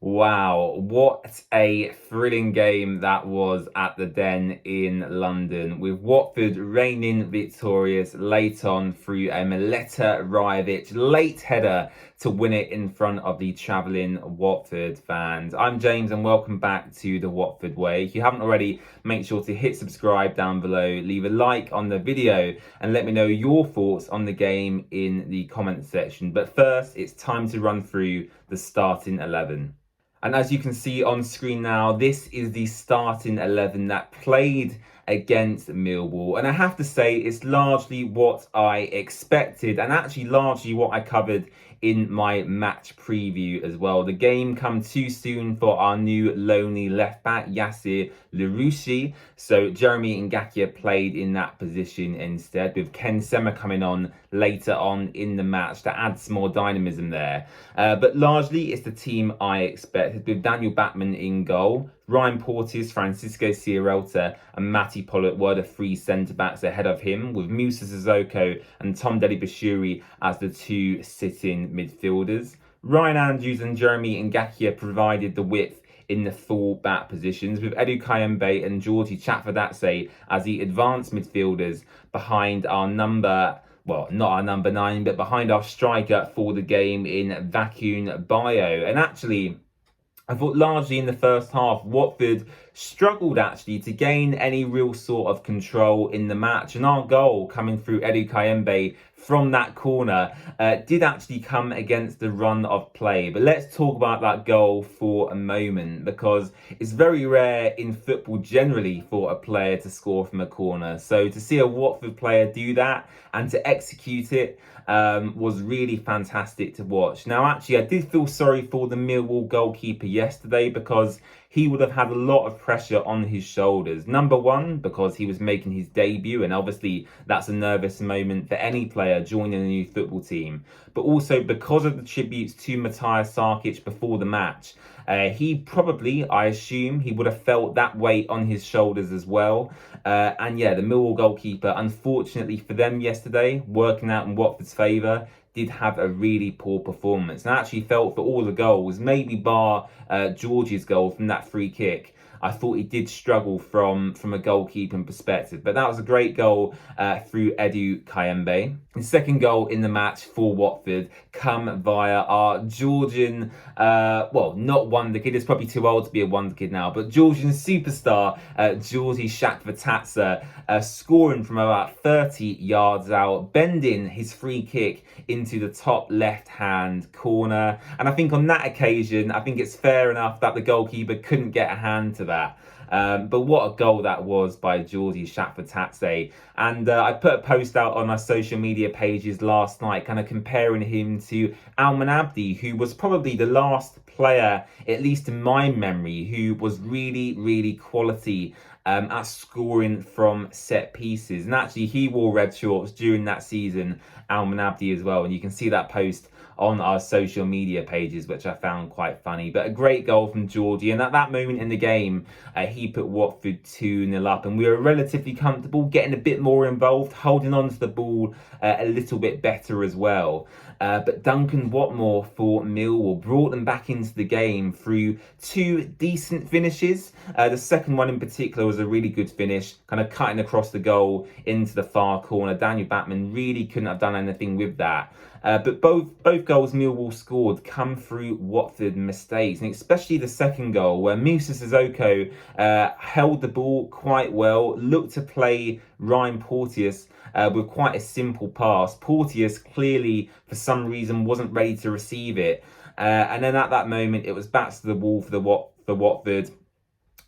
Wow, what a thrilling game that was at the Den in London, with Watford reigning victorious late on through a Mileta Rajovic late header to win it in front of the travelling Watford fans. I'm James and welcome back to The Watford Way. If you haven't already, make sure to hit subscribe down below, leave a like on the video and let me know your thoughts on the game in the comment section. But first, it's time to run through the starting 11. And as you can see on screen now, this is the starting 11 that played against Millwall. And I have to say, it's largely what I expected and actually largely what I covered in my match preview as well. The game come too soon for our new lonely left back, Yasser Larouci. So Jeremy Ngakia played in that position instead, with Ken Sema coming on later on in the match to add some more dynamism there. But largely it's the team I expected, with Daniel Batman in goal. Ryan Porteous, Francisco Sierralta and Matty Pollock were the three centre-backs ahead of him, with Musa Sissoko and Tom Deli-Bashiri as the two sitting midfielders. Ryan Andrews and Jeremy Ngakia provided the width in the full-back positions, with Edu Kayembe and Georgie Chatfadadze as the advanced midfielders behind our not our number 9, but behind our striker for the game in Vacuum Bio. And actually, I thought largely in the first half, Watford struggled actually to gain any real sort of control in the match. And our goal coming through Edu Kayembe from that corner did actually come against the run of play. But let's talk about that goal for a moment, because it's very rare in football generally for a player to score from a corner. So to see a Watford player do that and to execute it was really fantastic to watch. Now, actually, I did feel sorry for the Millwall goalkeeper yesterday, because he would have had a lot of pressure on his shoulders. Number one, because he was making his debut, and obviously that's a nervous moment for any player joining a new football team. But also because of the tributes to Matthias Sarkic before the match. He probably, I assume, he would have felt that weight on his shoulders as well. And yeah, the Millwall goalkeeper, unfortunately for them yesterday, working out in Watford's favour, did have a really poor performance. And I actually felt for all the goals, maybe bar George's goal from that free kick, I thought he did struggle from a goalkeeping perspective. But that was a great goal through Edu Kayembe. The second goal in the match for Watford come via our Georgian, not wonder kid, it's probably too old to be a wonder kid now, but Georgian superstar, Georgie Shakvatadze, scoring from about 30 yards out, bending his free kick into the top left-hand corner. And I think on that occasion, I think it's fair enough that the goalkeeper couldn't get a hand to that. But what a goal that was by Georgie Shakvatadze. And I put a post out on our social media pages last night, kind of comparing him to Alman Abdi, who was probably the last player, at least in my memory, who was really, really quality at scoring from set pieces. And actually, he wore red shorts during that season, Alman Abdi as well. And you can see that post on our social media pages, which I found quite funny. But a great goal from Georgie. And at that moment in the game, he put Watford 2-0 up. And we were relatively comfortable, getting a bit more involved, holding on to the ball a little bit better as well. But Duncan Watmore for Millwall brought them back into the game through two decent finishes. The second one in particular was a really good finish, kind of cutting across the goal into the far corner. Daniel Batman really couldn't have done anything with that. But both goals Millwall scored come through Watford mistakes, and especially the second goal where Musa Sissoko held the ball quite well, looked to play Ryan Porteous with quite a simple pass. Porteous clearly, for some reason, wasn't ready to receive it. And then at that moment, it was back to the wall for Watford,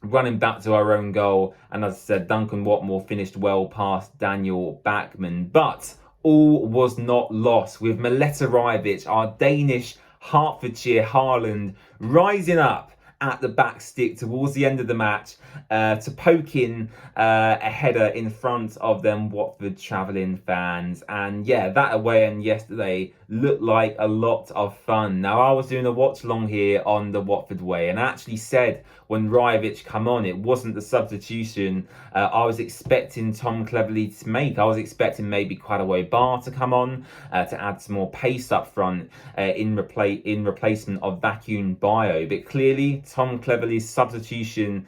running back to our own goal. And as I said, Duncan Watmore finished well past Daniel Bachmann. But all was not lost, with Mileta Rajovic, our Danish Hertfordshire Haaland, rising up at the back stick towards the end of the match to poke in a header in front of them Watford travelling fans. And yeah, that away end yesterday looked like a lot of fun. Now, I was doing a watch along here on the Watford Way, and I actually said when Rajovic come on, it wasn't the substitution I was expecting Tom Cleverley to make. I was expecting maybe Bar to come on to add some more pace up front in replacement of Vacuum Bio. But clearly, Tom Cleverley's substitution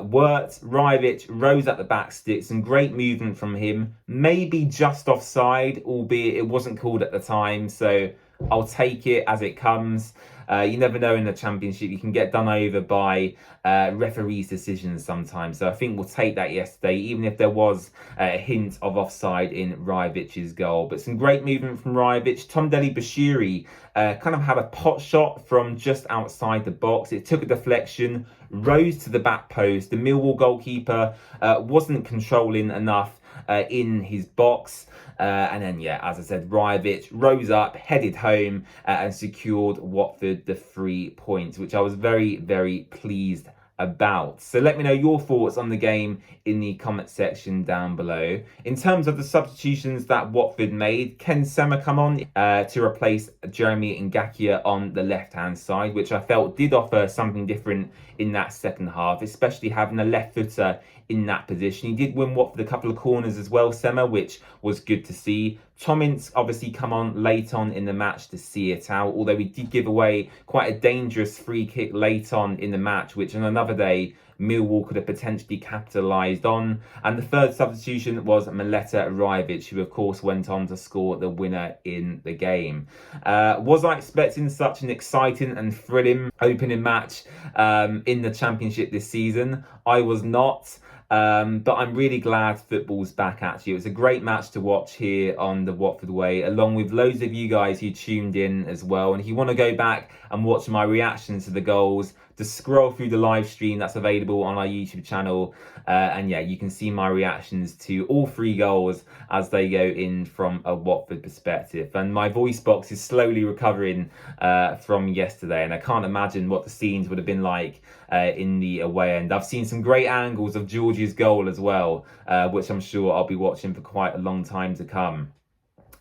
worked. Rajovic rose at the back stick, some great movement from him. Maybe just offside, albeit it wasn't called at the time. So I'll take it as it comes. You never know in the Championship. You can get done over by referees' decisions sometimes. So I think we'll take that yesterday, even if there was a hint of offside in Rajovic's goal. But some great movement from Rajovic. Tomdeli Bashiri kind of had a pot shot from just outside the box. It took a deflection, rose to the back post. The Millwall goalkeeper wasn't controlling enough in his box. And then, yeah, as I said, Rajovic rose up, headed home, and secured Watford the 3 points, which I was very, very pleased about. So let me know your thoughts on the game in the comment section down below. In terms of the substitutions that Watford made, Ken Sema come on to replace Jeremy Ngakia on the left-hand side, which I felt did offer something different in that second half, especially having a left footer in that position. He did win Watford a couple of corners as well, Sema, which was good to see. Tom Ince obviously come on late on in the match to see it out, although he did give away quite a dangerous free kick late on in the match, which on another day Millwall could have potentially capitalised on. And the third substitution was Mileta Rajovic, who of course went on to score the winner in the game. Was I expecting such an exciting and thrilling opening match in the Championship this season? I was not. But I'm really glad football's back, actually. It was a great match to watch here on the Watford Way, along with loads of you guys who tuned in as well. And if you want to go back and watch my reactions to the goals, just scroll through the live stream that's available on our YouTube channel. And yeah, you can see my reactions to all 3 goals as they go in from a Watford perspective. And my voice box is slowly recovering from yesterday. And I can't imagine what the scenes would have been like in the away end. I've seen some great angles of George's goal as well, which I'm sure I'll be watching for quite a long time to come.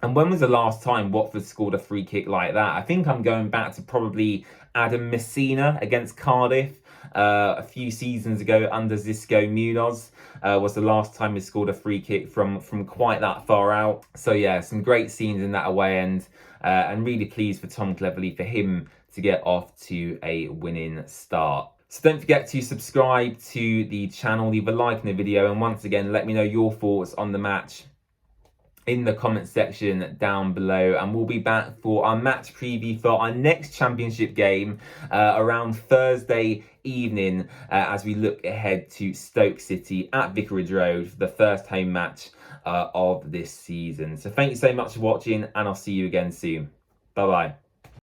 And when was the last time Watford scored a free kick like that? I think I'm going back to probably Adam Messina against Cardiff a few seasons ago under Xisco Munoz. Was the last time he scored a free kick from quite that far out. So yeah, some great scenes in that away end, and really pleased for Tom Cleverley for him to get off to a winning start. So don't forget to subscribe to the channel, leave a like in the video, and once again, let me know your thoughts on the match in the comment section down below. And we'll be back for our match preview for our next Championship game around Thursday evening as we look ahead to Stoke City at Vicarage Road for the first home match of this season. So thank you so much for watching, and I'll see you again soon. Bye bye.